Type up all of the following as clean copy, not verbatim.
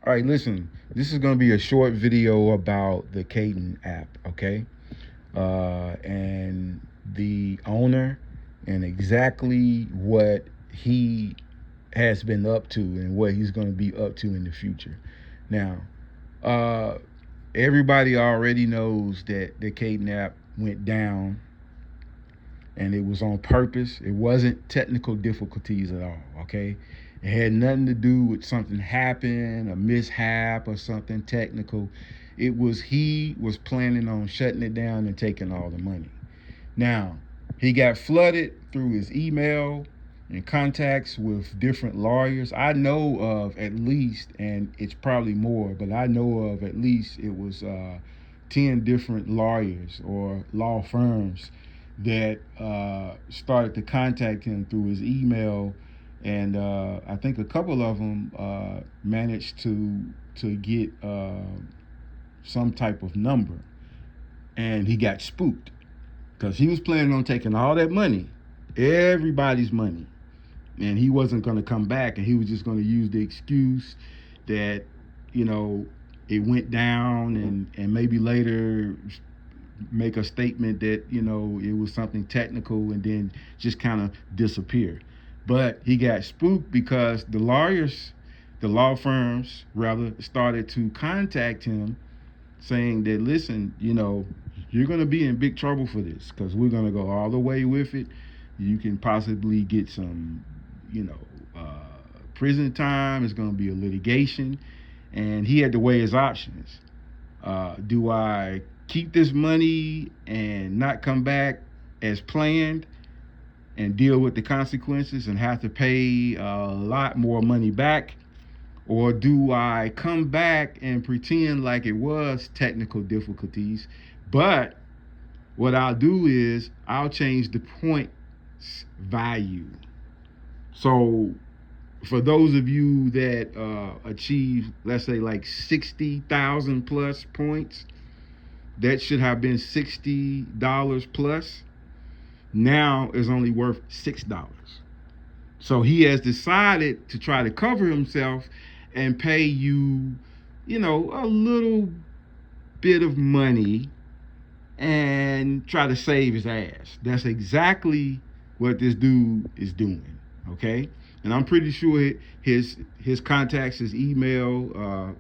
All right, listen. This is going to be a short video about the Caden app, okay? And the owner and exactly what he has been up to and what he's going to be up to in the future. Now, uh, everybody already knows that the Caden app went down and it was on purpose. It wasn't technical difficulties at all, okay? It had nothing to do with something happened, a mishap or something technical. It was he was planning on shutting it down and taking all the money. Now, he got flooded through his email and contacts with different lawyers. I know of at least, and it's probably more, but I know of at least it was 10 different lawyers or law firms that started to contact him through his email, and I think a couple of them managed to get some type of number, and he got spooked because he was planning on taking all that money, everybody's money, and he wasn't going to come back, and he was just going to use the excuse that you know it went down, and maybe later make a statement that it was something technical and then just kind of disappear. But he got spooked because the law firms rather, started to contact him saying that, listen, you're going to be in big trouble for this because we're going to go all the way with it. You can possibly get some you know uh, prison time. It's going to be a litigation, and he had to weigh his options. Do I keep this money and not come back as planned and deal with the consequences and have to pay a lot more money back? Or do I come back and pretend like it was technical difficulties, but what I'll do is I'll change the points value. So for those of you that achieve, let's say, like 60,000 plus points, that should have been $60 plus, now is only worth $6. So he has decided to try to cover himself and pay you, a little bit of money and try to save his ass. That's exactly what this dude is doing. Okay, and I'm pretty sure his contacts, his email,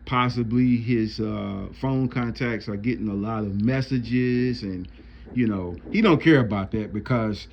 possibly his phone contacts are getting a lot of messages, and he don't care about that because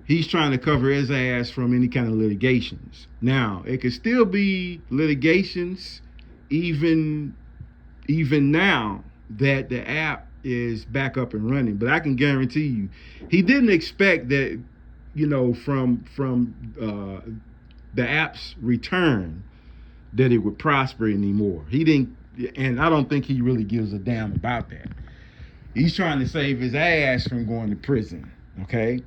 he's trying to cover his ass from any kind of litigations. Now it could still be litigations, even now that the app is back up and running. But I can guarantee you, he didn't expect that, from the app's return, that it would prosper anymore. He didn't, and I don't think he really gives a damn about that. He's trying to save his ass from going to prison. Okay,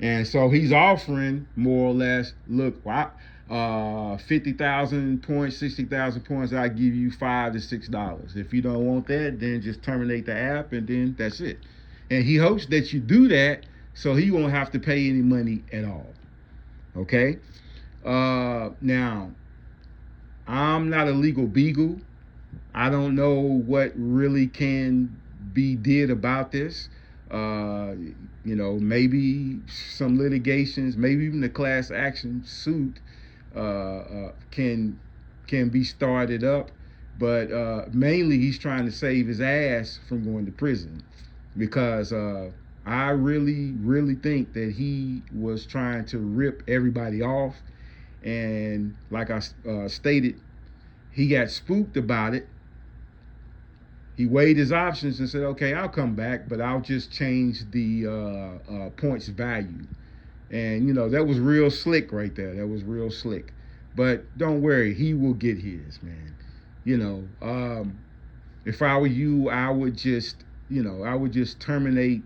and so he's offering more or less, look, 50,000 points, 60,000 points, I'll give you $5 to $6. If you don't want that, then just terminate the app, and then that's it. And he hopes that you do that so he won't have to pay any money at all. Okay? Now, I'm not a legal beagle. I don't know what really can be did about this. Maybe some litigations, maybe even a class action suit can be started up, but mainly he's trying to save his ass from going to prison because I really think that he was trying to rip everybody off, and like I stated, he got spooked about it. He weighed his options and said, okay, I'll come back, but I'll just change the points value. And, that was real slick right there. That was real slick. But don't worry, he will get his, man. If I were you, I would just terminate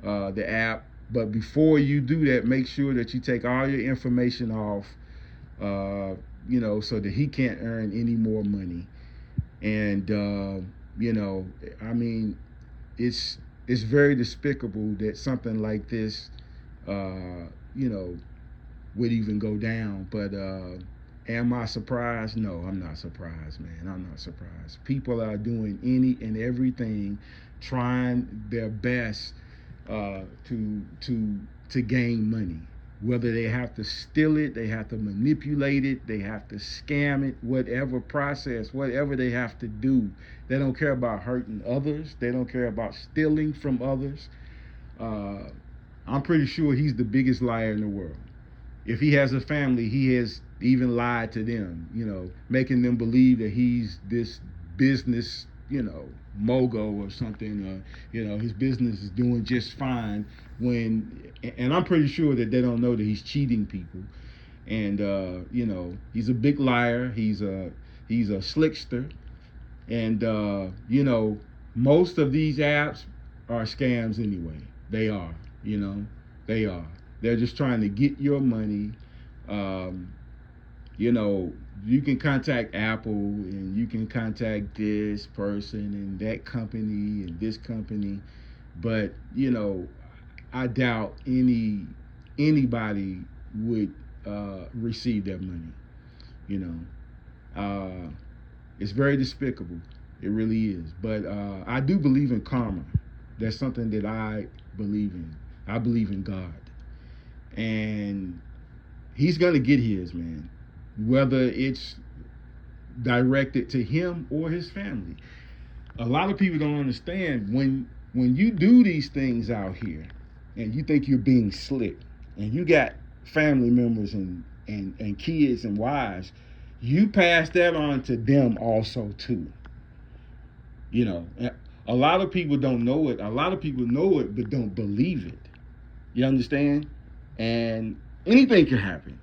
the app. But before you do that, make sure that you take all your information off, so that he can't earn any more money. And, I mean, it's very despicable that something like this, would even go down. But Am I surprised? No, I'm not surprised, man. I'm not surprised. People are doing any and everything, trying their best to gain money. Whether they have to steal it, they have to manipulate it, they have to scam it, whatever process, whatever they have to do. They don't care about hurting others. They don't care about stealing from others. I'm pretty sure he's the biggest liar in the world. If he has a family, he has even lied to them, making them believe that he's this business, mogul or something. His business is doing just fine and I'm pretty sure that they don't know that he's cheating people. And, he's a big liar. He's a slickster. And, most of these apps are scams anyway. They are, they are. They're just trying to get your money. You can contact Apple and you can contact this person and that company and this company, but I doubt anybody would receive that money. It's very despicable. It really is. But I do believe in karma. That's something that I believe in. I believe in God. And he's going to get his, man, whether it's directed to him or his family. A lot of people don't understand when you do these things out here and you think you're being slick and you got family members and kids and wives, you pass that on to them also too. A lot of people don't know it. A lot of people know it but don't believe it. You understand? And anything can happen,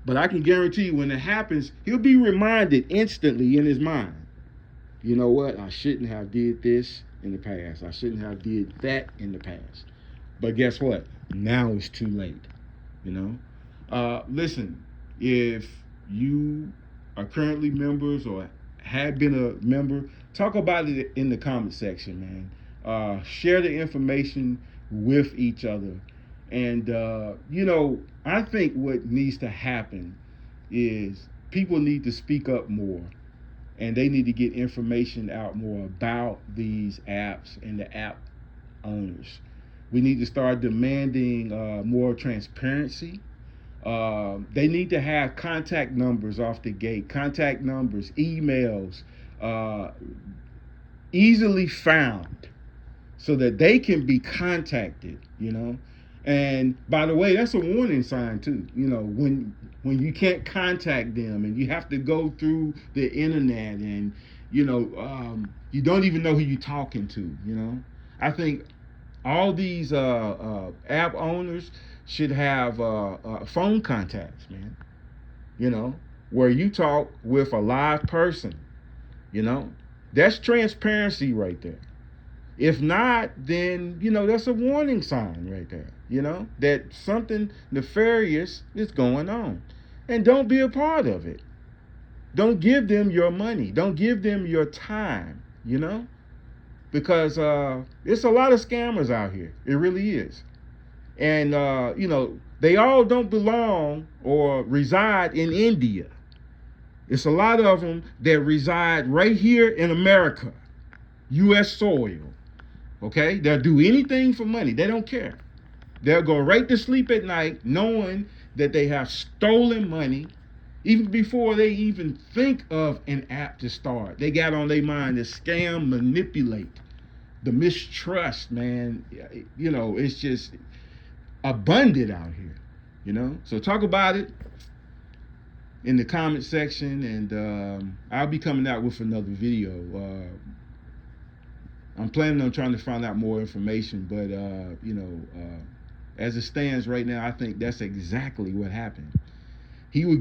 but I can guarantee you when it happens, he'll be reminded instantly in his mind. You know what? I shouldn't have did this in the past. I shouldn't have did that in the past. But guess what? Now it's too late, Listen, if you are currently members or have been a member, talk about it in the comment section, man. Share the information with each other. And, I think what needs to happen is people need to speak up more and they need to get information out more about these apps and the app owners. We need to start demanding more transparency. They need to have contact numbers off the gate, contact numbers, emails, easily found so that they can be contacted, And by the way, that's a warning sign too. When you can't contact them and you have to go through the internet and you don't even know who you're talking to. I think all these app owners should have phone contacts, man. Where you talk with a live person. That's transparency right there. If not, then, that's a warning sign right there, that something nefarious is going on. And don't be a part of it. Don't give them your money. Don't give them your time, because it's a lot of scammers out here. It really is. And, they all don't belong or reside in India. It's a lot of them that reside right here in America, U.S. soil. Okay, they'll do anything for money. They don't care. They'll go right to sleep at night knowing that they have stolen money even before they even think of an app to start. They got on their mind to scam, manipulate, the mistrust, man. It's just abundant out here, So talk about it in the comment section, and I'll be coming out with another video. I'm planning on trying to find out more information, but as it stands right now, I think that's exactly what happened. He was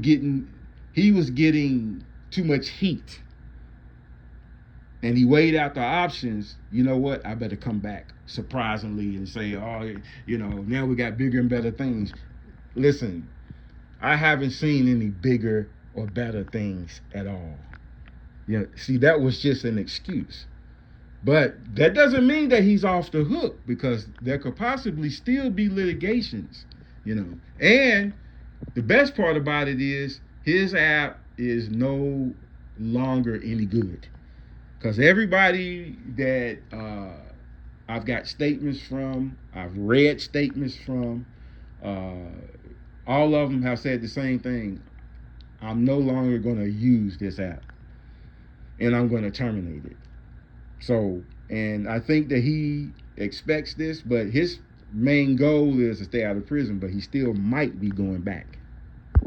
getting too much heat, and he weighed out the options. You know what? I better come back surprisingly and say, now we got bigger and better things. Listen, I haven't seen any bigger or better things at all. See, that was just an excuse. But that doesn't mean that he's off the hook, because there could possibly still be litigations, And the best part about it is his app is no longer any good. Because everybody that I've got statements from, I've read statements from, uh, all of them have said the same thing. I'm no longer going to use this app, and I'm going to terminate it. So, and I think that he expects this, but his main goal is to stay out of prison, but he still might be going back.